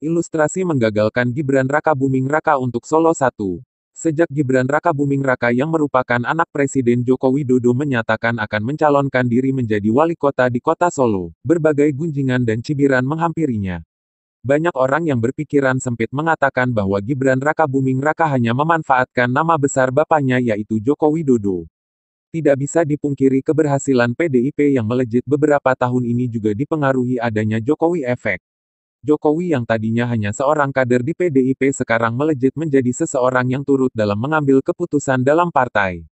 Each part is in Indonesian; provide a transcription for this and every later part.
Ilustrasi menggagalkan Gibran Rakabuming Raka untuk Solo 1. Sejak Gibran Rakabuming Raka yang merupakan anak Presiden Joko Widodo menyatakan akan mencalonkan diri menjadi wali kota di kota Solo, berbagai gunjingan dan cibiran menghampirinya. Banyak orang yang berpikiran sempit mengatakan bahwa Gibran Rakabuming Raka hanya memanfaatkan nama besar bapaknya yaitu Joko Widodo. Tidak bisa dipungkiri keberhasilan PDIP yang melejit beberapa tahun ini juga dipengaruhi adanya Jokowi Efek. Jokowi yang tadinya hanya seorang kader di PDIP sekarang melejit menjadi seseorang yang turut dalam mengambil keputusan dalam partai.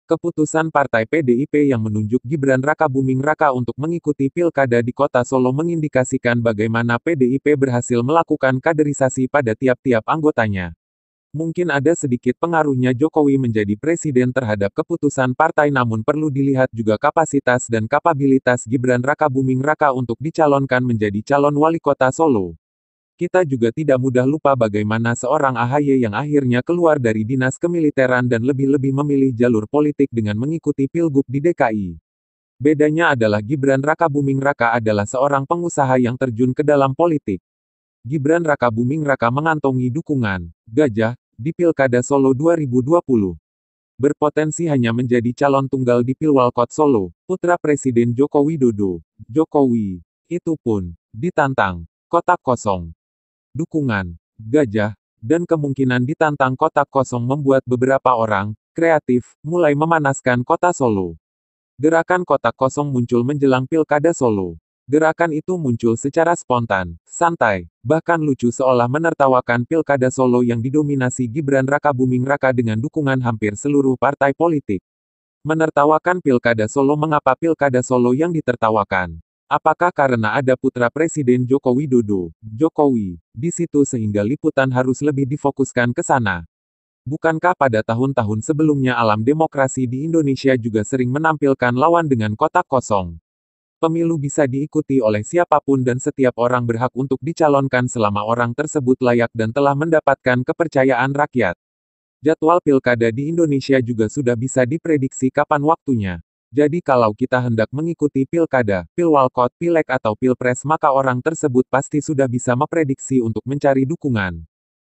Keputusan Partai PDIP yang menunjuk Gibran Rakabuming Raka untuk mengikuti pilkada di kota Solo mengindikasikan bagaimana PDIP berhasil melakukan kaderisasi pada tiap-tiap anggotanya. Mungkin ada sedikit pengaruhnya Jokowi menjadi presiden terhadap keputusan partai namun perlu dilihat juga kapasitas dan kapabilitas Gibran Rakabuming Raka untuk dicalonkan menjadi calon wali kota Solo. Kita juga tidak mudah lupa bagaimana seorang AHY yang akhirnya keluar dari dinas kemiliteran dan lebih-lebih memilih jalur politik dengan mengikuti pilgub di DKI. Bedanya adalah Gibran Rakabuming Raka adalah seorang pengusaha yang terjun ke dalam politik. Gibran Rakabuming Raka mengantongi dukungan gajah di Pilkada Solo 2020. Berpotensi hanya menjadi calon tunggal di Pilwalkot Solo, putra Presiden Joko Widodo, Jokowi. Itu pun ditantang kotak kosong. Dukungan gajah dan kemungkinan ditantang kotak kosong membuat beberapa orang kreatif mulai memanaskan kota Solo. Gerakan kotak kosong muncul menjelang Pilkada Solo. Gerakan itu muncul secara spontan, santai, bahkan lucu seolah menertawakan Pilkada Solo yang didominasi Gibran Rakabuming Raka dengan dukungan hampir seluruh partai politik. Menertawakan Pilkada Solo. Mengapa Pilkada Solo yang ditertawakan? Apakah karena ada putra Presiden Joko Widodo, Jokowi, di situ sehingga liputan harus lebih difokuskan ke sana? Bukankah pada tahun-tahun sebelumnya alam demokrasi di Indonesia juga sering menampilkan lawan dengan kotak kosong? Pemilu bisa diikuti oleh siapapun dan setiap orang berhak untuk dicalonkan selama orang tersebut layak dan telah mendapatkan kepercayaan rakyat. Jadwal pilkada di Indonesia juga sudah bisa diprediksi kapan waktunya. Jadi kalau kita hendak mengikuti pilkada, pilwalkot, pileg atau pilpres maka orang tersebut pasti sudah bisa memprediksi untuk mencari dukungan.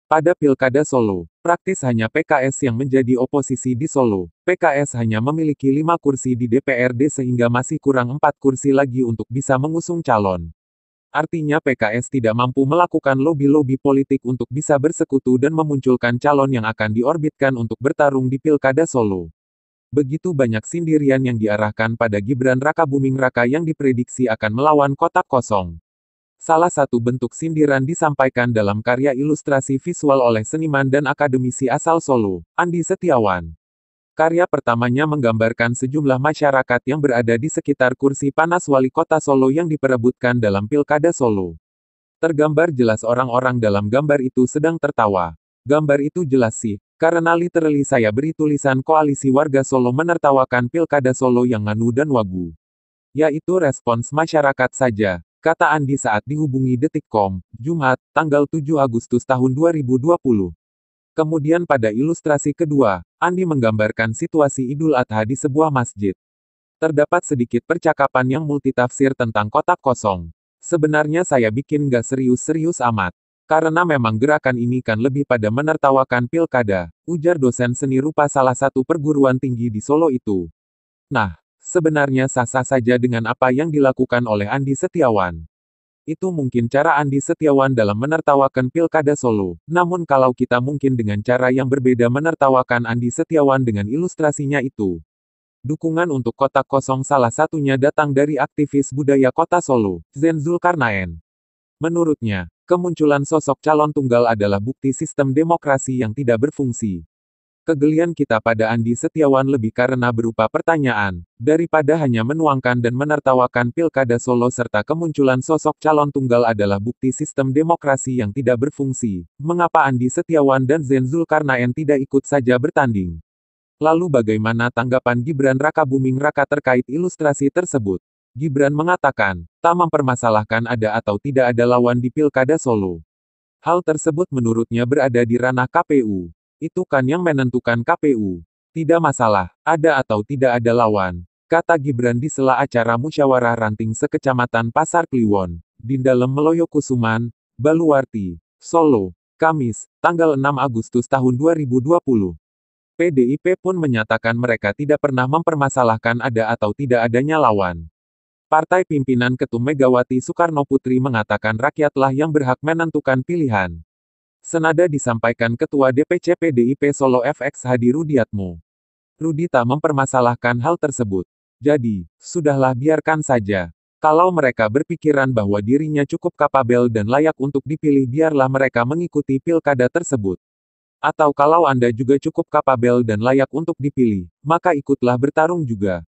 Pada Pilkada Solo, praktis hanya PKS yang menjadi oposisi di Solo. PKS hanya memiliki 5 kursi di DPRD sehingga masih kurang 4 kursi lagi untuk bisa mengusung calon. Artinya PKS tidak mampu melakukan lobi-lobi politik untuk bisa bersekutu dan memunculkan calon yang akan diorbitkan untuk bertarung di Pilkada Solo. Begitu banyak sindiran yang diarahkan pada Gibran Rakabuming Raka yang diprediksi akan melawan kotak kosong. Salah satu bentuk sindiran disampaikan dalam karya ilustrasi visual oleh seniman dan akademisi asal Solo, Andi Setiawan. Karya pertamanya menggambarkan sejumlah masyarakat yang berada di sekitar kursi panas wali kota Solo yang diperebutkan dalam Pilkada Solo. Tergambar jelas orang-orang dalam gambar itu sedang tertawa. Gambar itu jelas sih, karena literally saya beri tulisan Koalisi Warga Solo menertawakan Pilkada Solo yang nganu dan wagu. Yaitu respons masyarakat saja, kata Andi saat dihubungi Detik.com, Jumat, tanggal 7 Agustus tahun 2020. Kemudian pada ilustrasi kedua, Andi menggambarkan situasi Idul Adha di sebuah masjid. Terdapat sedikit percakapan yang multitafsir tentang kotak kosong. Sebenarnya saya bikin gak serius-serius amat. Karena memang gerakan ini kan lebih pada menertawakan pilkada, ujar dosen seni rupa salah satu perguruan tinggi di Solo itu. Nah, sebenarnya sah-sah saja dengan apa yang dilakukan oleh Andi Setiawan. Itu mungkin cara Andi Setiawan dalam menertawakan Pilkada Solo. Namun kalau kita mungkin dengan cara yang berbeda menertawakan Andi Setiawan dengan ilustrasinya itu. Dukungan untuk kotak kosong salah satunya datang dari aktivis budaya kota Solo, Zen Zulkarnaen. Menurutnya, kemunculan sosok calon tunggal adalah bukti sistem demokrasi yang tidak berfungsi. Kegelian kita pada Andi Setiawan lebih karena berupa pertanyaan, daripada hanya menuangkan dan menertawakan Pilkada Solo serta kemunculan sosok calon tunggal adalah bukti sistem demokrasi yang tidak berfungsi. Mengapa Andi Setiawan dan Zen Zulkarnaen tidak ikut saja bertanding? Lalu bagaimana tanggapan Gibran Rakabuming Raka terkait ilustrasi tersebut? Gibran mengatakan, tak mempermasalahkan ada atau tidak ada lawan di Pilkada Solo. Hal tersebut menurutnya berada di ranah KPU. Itu kan yang menentukan KPU. Tidak masalah, ada atau tidak ada lawan, kata Gibran di sela acara musyawarah ranting sekecamatan Pasar Kliwon, di dalam Meloyo Kusuman, Baluarti, Solo, Kamis, tanggal 6 Agustus tahun 2020. PDIP pun menyatakan mereka tidak pernah mempermasalahkan ada atau tidak adanya lawan. Partai pimpinan Ketum Megawati Soekarnoputri mengatakan rakyatlah yang berhak menentukan pilihan. Senada disampaikan Ketua DPC PDIP Solo FX Hadi Rudiatmo. Rudi tak mempermasalahkan hal tersebut. Jadi, sudahlah biarkan saja. Kalau mereka berpikiran bahwa dirinya cukup kapabel dan layak untuk dipilih biarlah mereka mengikuti pilkada tersebut. Atau kalau Anda juga cukup kapabel dan layak untuk dipilih, maka ikutlah bertarung juga.